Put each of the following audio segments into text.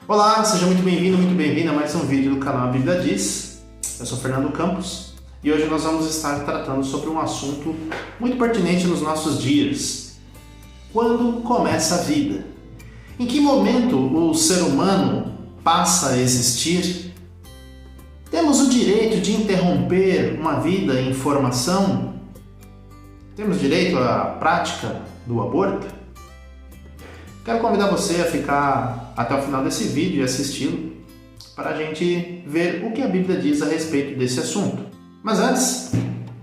Olá, seja muito bem-vindo, muito bem-vinda a mais um vídeo do canal A Bíblia Diz. Eu sou Fernando Campos e hoje nós vamos estar tratando sobre um assunto muito pertinente nos nossos dias. Quando começa a vida? Em que momento o ser humano passa a existir? Temos o direito de interromper uma vida em formação? Temos direito à prática do aborto? Quero convidar você a ficar até o final desse vídeo e assisti-lo para a gente ver o que a Bíblia diz a respeito desse assunto. Mas antes,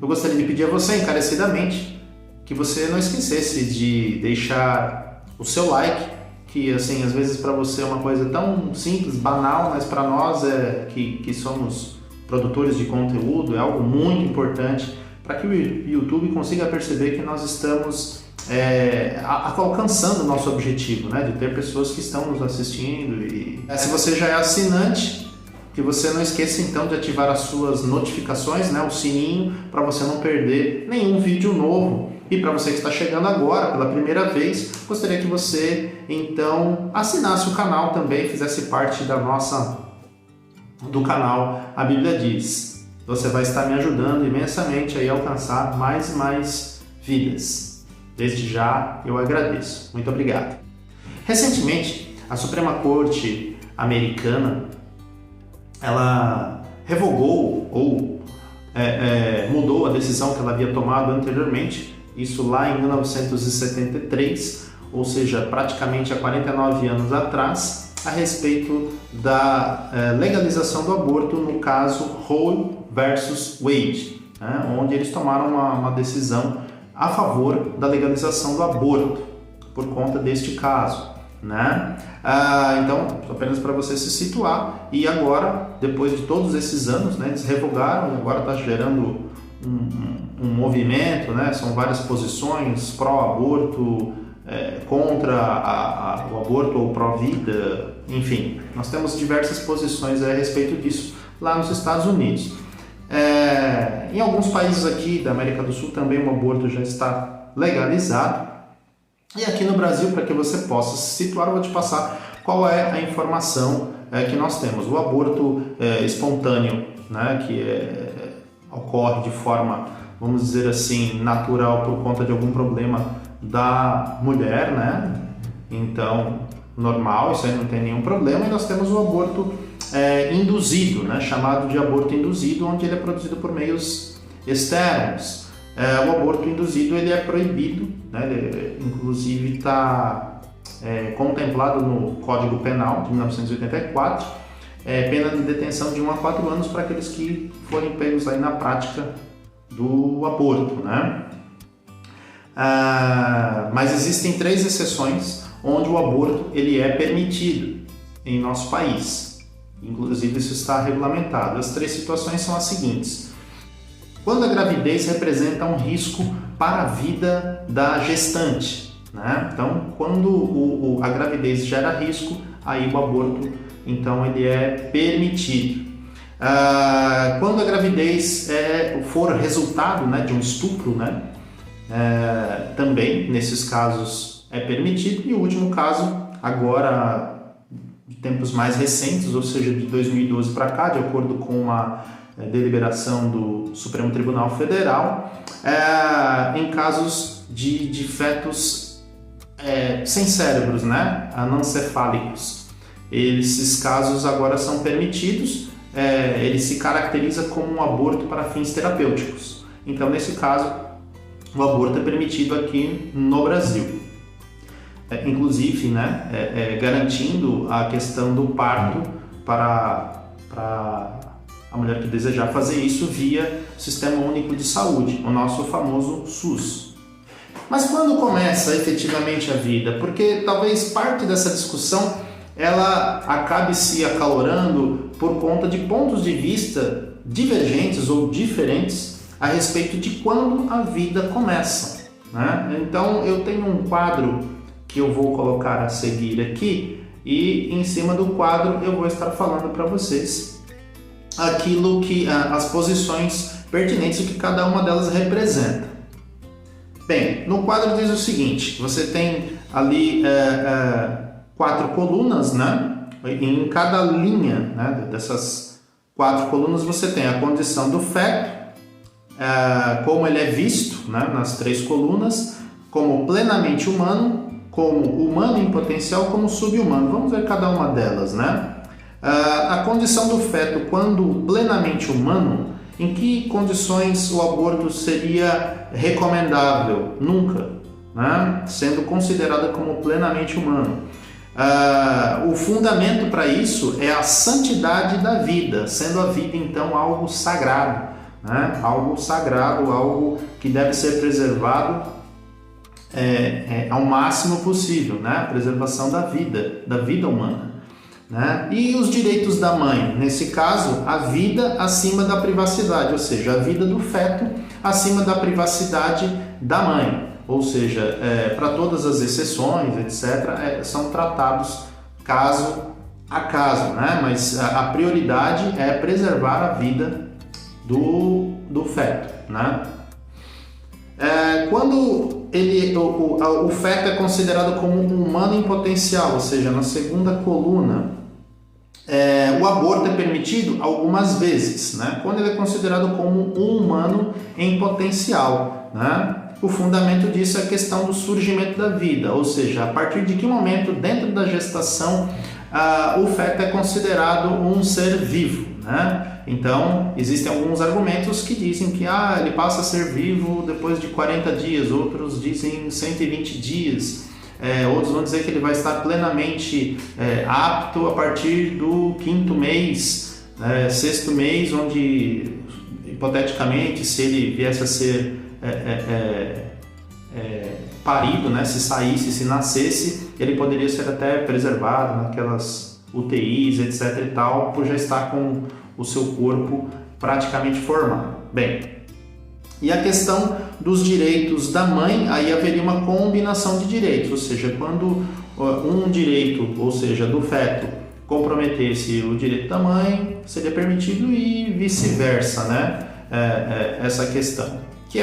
eu gostaria de pedir a você encarecidamente que você não esquecesse de deixar o seu like, que assim, às vezes para você é uma coisa tão simples, banal, mas para nós que somos produtores de conteúdo é algo muito importante para que o YouTube consiga perceber que nós estamos alcançando o nosso objetivo, né, de ter pessoas que estão nos assistindo. E se você já é assinante, que você não esqueça então de ativar as suas notificações, né, o sininho, para você não perder nenhum vídeo novo. E para você que está chegando agora pela primeira vez, gostaria que você então assinasse o canal também, fizesse parte do canal A Bíblia Diz. Você vai estar me ajudando imensamente a alcançar mais e mais vidas. Desde já eu agradeço. Muito obrigado. Recentemente, a Suprema Corte americana ela revogou ou mudou a decisão que ela havia tomado anteriormente, isso lá em 1973, ou seja, praticamente há 49 anos atrás, a respeito da legalização do aborto no caso Roe versus Wade, né, onde eles tomaram uma decisão a favor da legalização do aborto, por conta deste caso, né? Então, apenas para você se situar, e agora, depois de todos esses anos, né, eles revogaram, agora está gerando um movimento, né? São várias posições, pró-aborto, contra o aborto ou pró-vida, enfim, nós temos diversas posições a respeito disso lá nos Estados Unidos. Em alguns países aqui da América do Sul também o aborto já está legalizado. E aqui no Brasil, para que você possa se situar, eu vou te passar qual é a informação que nós temos. O aborto espontâneo, né, que ocorre de forma, vamos dizer assim, natural por conta de algum problema da mulher, né? Então, normal, isso aí não tem nenhum problema. E nós temos o aborto induzido, né, chamado de aborto induzido, onde ele é produzido por meios externos. O aborto induzido ele é proibido, né, ele, inclusive está contemplado no Código Penal de 1984, pena de detenção de 1 a 4 anos para aqueles que forem pegos aí na prática do aborto, né? Mas existem 3 exceções onde o aborto ele é permitido em nosso país. Inclusive isso está regulamentado. As 3 situações são as seguintes: quando a gravidez representa um risco para a vida da gestante, né? Então, quando a gravidez gera risco, aí o aborto então ele é permitido. Quando a gravidez for resultado, né, de um estupro, né, também nesses casos é permitido. E o último caso, agora de tempos mais recentes, ou seja, de 2012 para cá, de acordo com uma deliberação do Supremo Tribunal Federal, em casos de fetos sem cérebros, né, anencefálicos. Esses casos agora são permitidos, ele se caracteriza como um aborto para fins terapêuticos. Então, nesse caso, o aborto é permitido aqui no Brasil. Inclusive, né, garantindo a questão do parto para a mulher que desejar fazer isso via Sistema Único de Saúde, o nosso famoso SUS. Mas quando começa efetivamente a vida? Porque talvez parte dessa discussão ela acabe se acalorando por conta de pontos de vista divergentes ou diferentes a respeito de quando a vida começa, né? Então eu tenho um quadro que eu vou colocar a seguir aqui, e em cima do quadro eu vou estar falando para vocês aquilo que as posições pertinentes, o que cada uma delas representa. Bem, no quadro diz o seguinte: você tem ali 4 colunas, né? Em cada linha, né, dessas 4 colunas você tem a condição do feto, como ele é visto, né, nas 3 colunas, como plenamente humano, como humano em potencial, como subhumano. Vamos ver cada uma delas, né? A condição do feto quando plenamente humano, em que condições o aborto seria recomendável? Nunca, né? Sendo considerada como plenamente humano. O fundamento para isso é a santidade da vida, sendo a vida então algo sagrado, né? Algo sagrado, algo que deve ser preservado ao máximo possível, né? A preservação da vida humana, né? E os direitos da mãe, nesse caso, a vida acima da privacidade, ou seja, a vida do feto acima da privacidade da mãe. Ou seja, para todas as exceções, etc., são tratados caso a caso, né? Mas a prioridade é preservar a vida do feto, né? Quando o feto é considerado como um humano em potencial, ou seja, na segunda coluna, o aborto é permitido algumas vezes, né? Quando ele é considerado como um humano em potencial, né? O fundamento disso é a questão do surgimento da vida, ou seja, a partir de que momento dentro da gestação o feto é considerado um ser vivo, né? Então, existem alguns argumentos que dizem que ele passa a ser vivo depois de 40 dias, outros dizem 120 dias, outros vão dizer que ele vai estar plenamente apto a partir do 5º mês, 6º mês, onde, hipoteticamente, se ele viesse a ser parido, né? Se nascesse, ele poderia ser até preservado naquelas UTIs, etc. e tal, por já estar com o seu corpo praticamente formado. Bem, e a questão dos direitos da mãe, aí haveria uma combinação de direitos, ou seja, quando um direito, ou seja, do feto, comprometesse o direito da mãe, seria permitido e vice-versa, né? Essa questão, que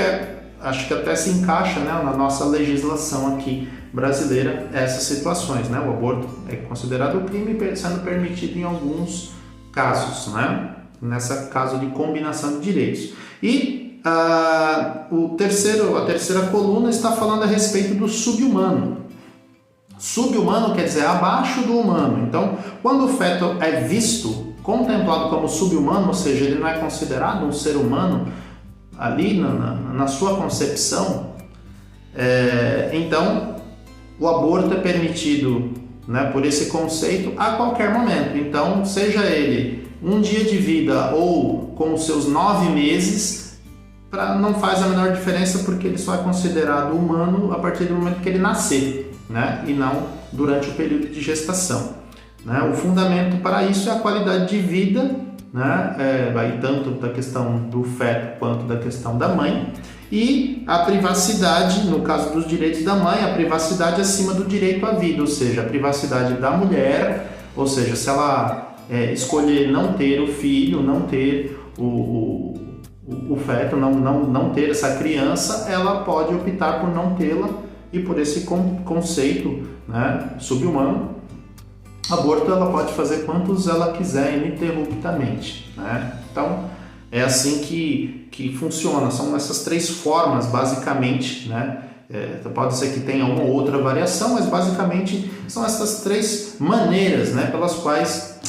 acho que até se encaixa, né, na nossa legislação aqui brasileira, essas situações, né? O aborto é considerado crime, sendo permitido em alguns casos, né? Nessa caso de combinação de direitos. E a terceira coluna está falando a respeito do subhumano. Subhumano quer dizer abaixo do humano. Então, quando o feto é visto, contemplado como subhumano, ou seja, ele não é considerado um ser humano ali na sua concepção, então o aborto é permitido, né, por esse conceito a qualquer momento. Então, seja ele um dia de vida ou com os seus 9 meses, não faz a menor diferença, porque ele só é considerado humano a partir do momento que ele nascer, né, e não durante o período de gestação, né? O fundamento para isso é a qualidade de vida, né? Vai tanto da questão do feto quanto da questão da mãe, e a privacidade, no caso dos direitos da mãe, a privacidade acima do direito à vida, ou seja, a privacidade da mulher, ou seja, se ela escolher não ter o filho, não ter o feto, não ter essa criança, ela pode optar por não tê-la, e por esse conceito, né, subhumano, aborto ela pode fazer quantos ela quiser ininterruptamente, né? Então é assim que funciona. São essas 3 formas basicamente, né? Pode ser que tenha uma ou outra variação, mas basicamente são essas 3 maneiras, né, pelas quais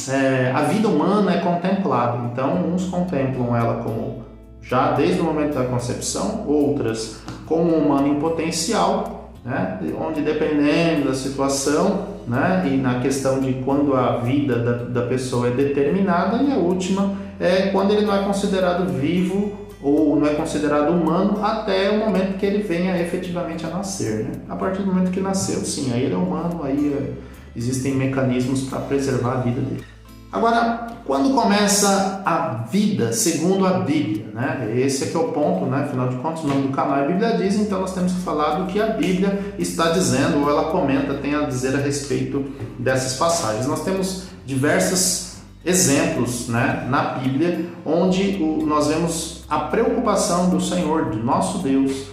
a vida humana é contemplada. Então uns contemplam ela como já desde o momento da concepção, outras como humano em potencial, né, onde dependendo da situação, né, e na questão de quando a vida da pessoa é determinada, e a última é quando ele não é considerado vivo ou não é considerado humano até o momento que ele venha efetivamente a nascer, né? A partir do momento que nasceu, sim, aí ele é humano, aí existem mecanismos para preservar a vida dele. Agora, quando começa a vida segundo a Bíblia, né? Esse aqui é o ponto, né? Afinal de contas, o nome do canal é Bíblia Diz, então nós temos que falar do que a Bíblia está dizendo, ou ela comenta, tem a dizer a respeito dessas passagens. Nós temos diversos exemplos, né, na Bíblia, onde nós vemos a preocupação do Senhor, do nosso Deus,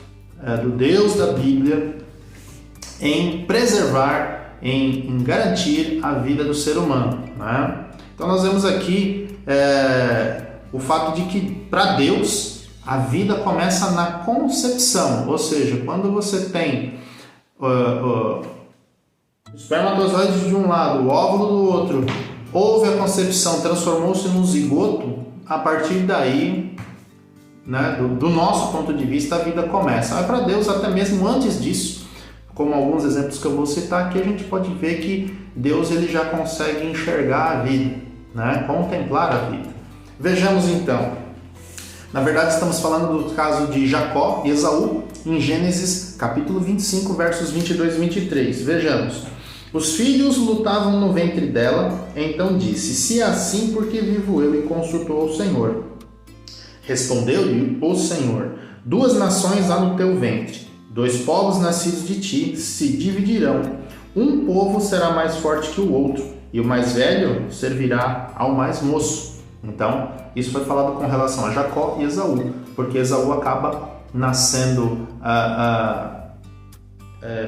do Deus da Bíblia, em preservar em garantir a vida do ser humano, né? Então nós vemos aqui o fato de que para Deus a vida começa na concepção, ou seja, quando você tem o espermatozoide de um lado, o óvulo do outro, houve a concepção, transformou-se num zigoto, a partir daí, né, do nosso ponto de vista, a vida começa. Mas para Deus, até mesmo antes disso, como alguns exemplos que eu vou citar aqui, a gente pode ver que Deus ele já consegue enxergar a vida, né, contemplar a vida. Vejamos então. Na verdade, estamos falando do caso de Jacó e Esaú, em Gênesis capítulo 25, versos 22 e 23. Vejamos. Os filhos lutavam no ventre dela, então disse: se é assim, por que vivo eu? E consultou o Senhor. Respondeu-lhe o Senhor: 2 nações há no teu ventre, 2 povos nascidos de ti se dividirão. Um povo será mais forte que o outro, e o mais velho servirá ao mais moço. Então, isso foi falado com relação a Jacó e Esaú, porque Esaú acaba nascendo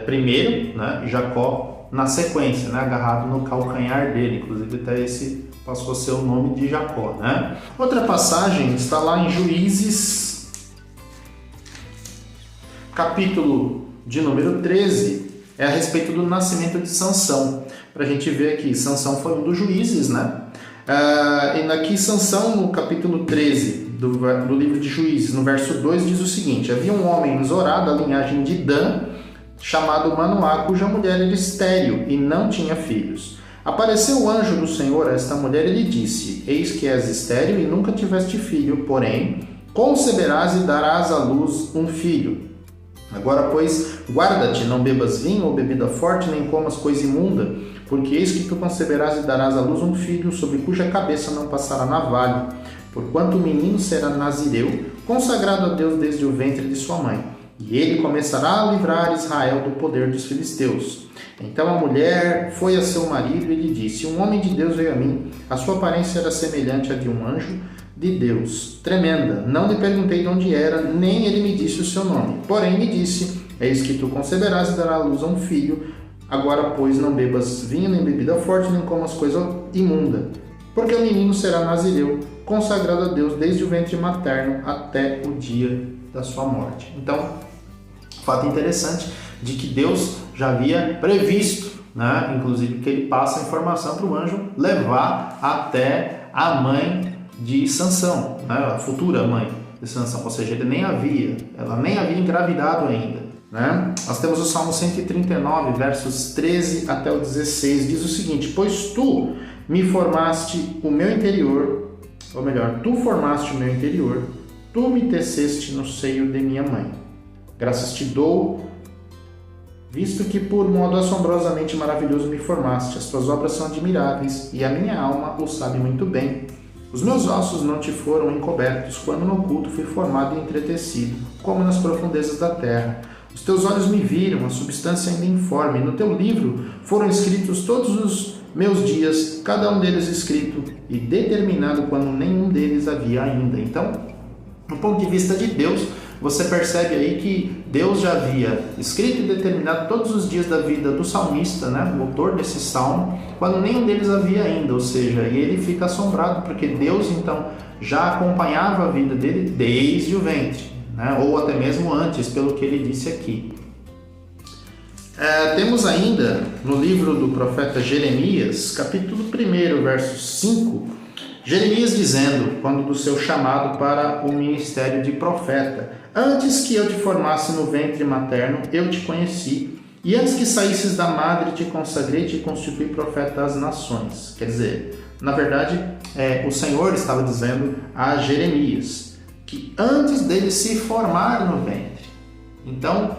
primeiro, né? E Jacó na sequência, né? Agarrado no calcanhar dele, inclusive até esse passou a ser o nome de Jacó, né? Outra passagem está lá em Juízes, capítulo de número 13, é a respeito do nascimento de Sansão. Para a gente ver aqui, Sansão foi um dos juízes, né? E aqui Sansão, no capítulo 13 do livro de Juízes, no verso 2, diz o seguinte: havia um homem em Zorá, da linhagem de Dan, chamado Manoá, cuja mulher era estéril e não tinha filhos. Apareceu o anjo do Senhor a esta mulher e lhe disse: eis que és estéril e nunca tiveste filho, porém conceberás e darás à luz um filho. Agora, pois, guarda-te, não bebas vinho ou bebida forte, nem comas coisa imunda, porque eis que tu conceberás e darás à luz um filho, sobre cuja cabeça não passará navalha, porquanto o menino será nazireu, consagrado a Deus desde o ventre de sua mãe. E ele começará a livrar Israel do poder dos filisteus. Então a mulher foi a seu marido e lhe disse: um homem de Deus veio a mim, a sua aparência era semelhante à de um anjo de Deus, tremenda. Não lhe perguntei de onde era, nem ele me disse o seu nome. Porém me disse: eis que tu conceberás e darás à luz a um filho. Agora, pois, não bebas vinho, nem bebida forte, nem comas coisa imunda, porque o menino será nazireu, consagrado a Deus desde o ventre materno até o dia da sua morte. Então, fato interessante de que Deus já havia previsto, né? Inclusive que ele passa a informação para o anjo levar até a mãe de Sansão, né? A futura mãe de Sansão, ou seja, ela nem havia engravidado ainda, né? Nós temos o Salmo 139, versos 13 até o 16, diz o seguinte: pois tu me formaste o meu interior, ou melhor, tu formaste o meu interior, tu me teceste no seio de minha mãe. Graças te dou, visto que por modo assombrosamente maravilhoso me formaste. As tuas obras são admiráveis, e a minha alma o sabe muito bem. Os meus ossos não te foram encobertos, quando no oculto fui formado e entretecido, como nas profundezas da terra. Os teus olhos me viram, a substância ainda informe. No teu livro foram escritos todos os meus dias, cada um deles escrito e determinado quando nenhum deles havia ainda. Então, do ponto de vista de Deus, você percebe aí que Deus já havia escrito e determinado todos os dias da vida do salmista, né, o autor desse salmo, quando nenhum deles havia ainda, ou seja, e ele fica assombrado porque Deus então já acompanhava a vida dele desde o ventre, né, ou até mesmo antes, pelo que ele disse aqui. Temos ainda no livro do profeta Jeremias, capítulo 1, verso 5, Jeremias dizendo, quando do seu chamado para o ministério de profeta: antes que eu te formasse no ventre materno, eu te conheci, e antes que saísses da madre, te consagrei e te constituí profeta das nações. Quer dizer, na verdade, o Senhor estava dizendo a Jeremias que antes dele se formar no ventre. Então,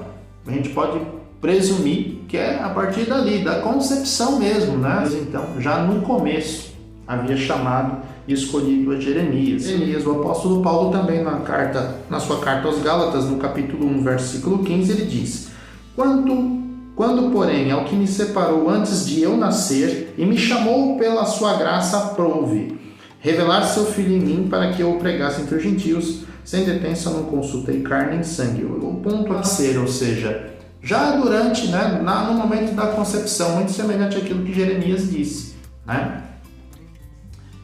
a gente pode presumir que é a partir dali, da concepção mesmo, né? Então, já no começo, havia chamado e escolhido a Jeremias. O apóstolo Paulo também na sua carta aos Gálatas, no capítulo 1, versículo 15, ele diz: Quando, porém, ao que me separou antes de eu nascer e me chamou pela sua graça, aprouve revelar seu filho em mim para que eu o pregasse entre os gentios, sem detenção não consultei carne nem sangue. O ponto a ser, ou seja, já durante, né, no momento da concepção, muito semelhante àquilo que Jeremias disse, né?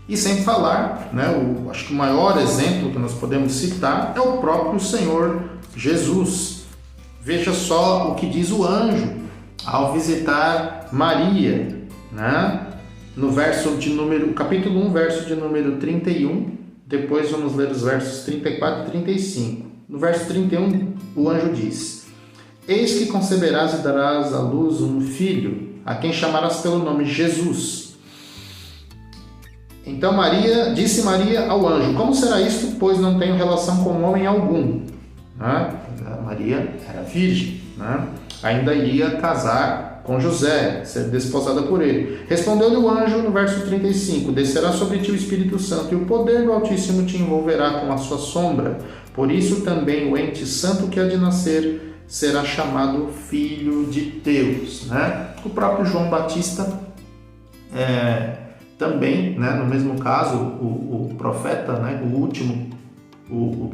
E sem falar, né, acho que o maior exemplo que nós podemos citar é o próprio Senhor Jesus. Veja só o que diz o anjo ao visitar Maria, né? No capítulo 1, verso de número 31, depois vamos ler os versos 34 e 35. No verso 31, o anjo diz: Eis que conceberás e darás à luz um filho, a quem chamarás pelo nome Jesus. Então disse Maria ao anjo: Como será isto, pois não tenho relação com homem algum? Né? Maria era virgem, né? Ainda iria casar com José, ser desposada por ele. Respondeu-lhe o anjo no verso 35: Descerá sobre ti o Espírito Santo, e o poder do Altíssimo te envolverá com a sua sombra. Por isso também o ente santo que há de nascer será chamado Filho de Deus. Né? O próprio João Batista também, né, no mesmo caso, o profeta, né, o último,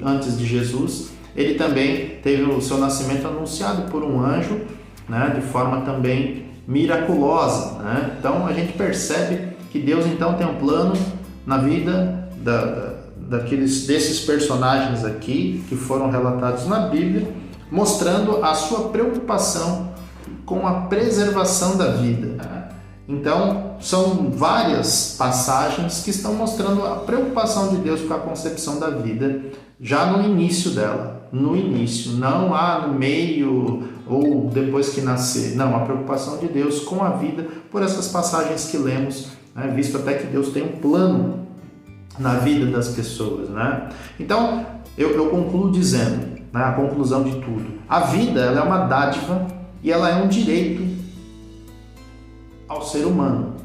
antes de Jesus, ele também teve o seu nascimento anunciado por um anjo, né, de forma também miraculosa. Né? Então a gente percebe que Deus então tem um plano na vida desses personagens aqui que foram relatados na Bíblia, mostrando a sua preocupação com a preservação da vida. Então, são várias passagens que estão mostrando a preocupação de Deus com a concepção da vida, já no início dela. No início, não no meio ou depois que nascer. Não, a preocupação de Deus com a vida, por essas passagens que lemos, né, visto até que Deus tem um plano na vida das pessoas. Né? Então, eu concluo dizendo, né, a conclusão de tudo: a vida, ela é uma dádiva e ela é um direito ao ser humano.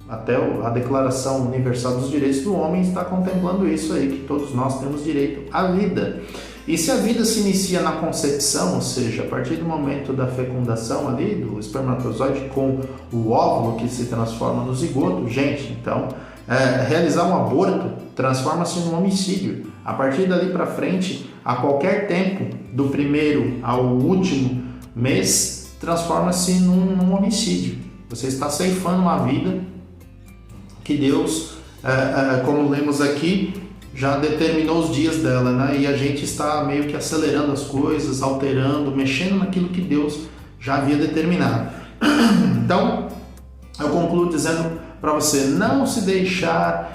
Até a Declaração Universal dos Direitos do Homem está contemplando isso aí, que todos nós temos direito à vida. E se a vida se inicia na concepção, ou seja, a partir do momento da fecundação ali, do espermatozoide com o óvulo que se transforma no zigoto, gente, então, realizar um aborto transforma-se num homicídio. A partir dali para frente, a qualquer tempo, do primeiro ao último mês, transforma-se num homicídio. Você está ceifando uma vida que Deus, como lemos aqui, já determinou os dias dela, né? E a gente está meio que acelerando as coisas, alterando, mexendo naquilo que Deus já havia determinado. Então, eu concluo dizendo para você não se deixar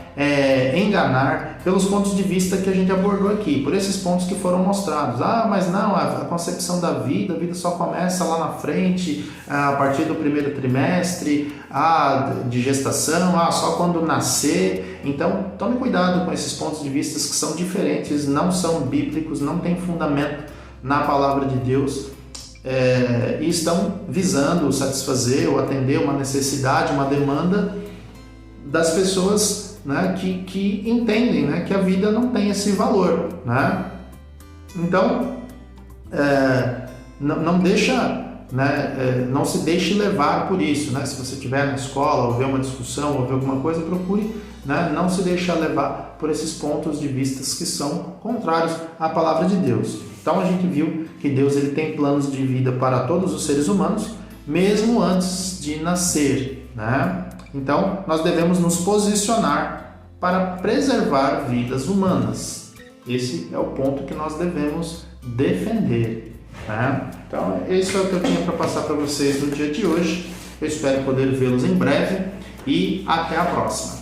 enganar pelos pontos de vista que a gente abordou aqui, por esses pontos que foram mostrados. Mas não, a concepção da vida, a vida só começa lá na frente, a partir do primeiro trimestre, de gestação, só quando nascer. Então, tome cuidado com esses pontos de vista que são diferentes, não são bíblicos, não têm fundamento na palavra de Deus, e estão visando satisfazer ou atender uma necessidade, uma demanda das pessoas, né, que entendem, né, que a vida não tem esse valor. Né? Então, não se deixe levar por isso. Né? Se você estiver na escola, ou ver uma discussão, ou ver alguma coisa, procure, né, não se deixar levar por esses pontos de vista que são contrários à palavra de Deus. Então a gente viu que Deus ele tem planos de vida para todos os seres humanos, mesmo antes de nascer. Né? Então, nós devemos nos posicionar para preservar vidas humanas. Esse é o ponto que nós devemos defender. Né? Então, isso é o que eu tinha para passar para vocês no dia de hoje. Eu espero poder vê-los em breve e até a próxima.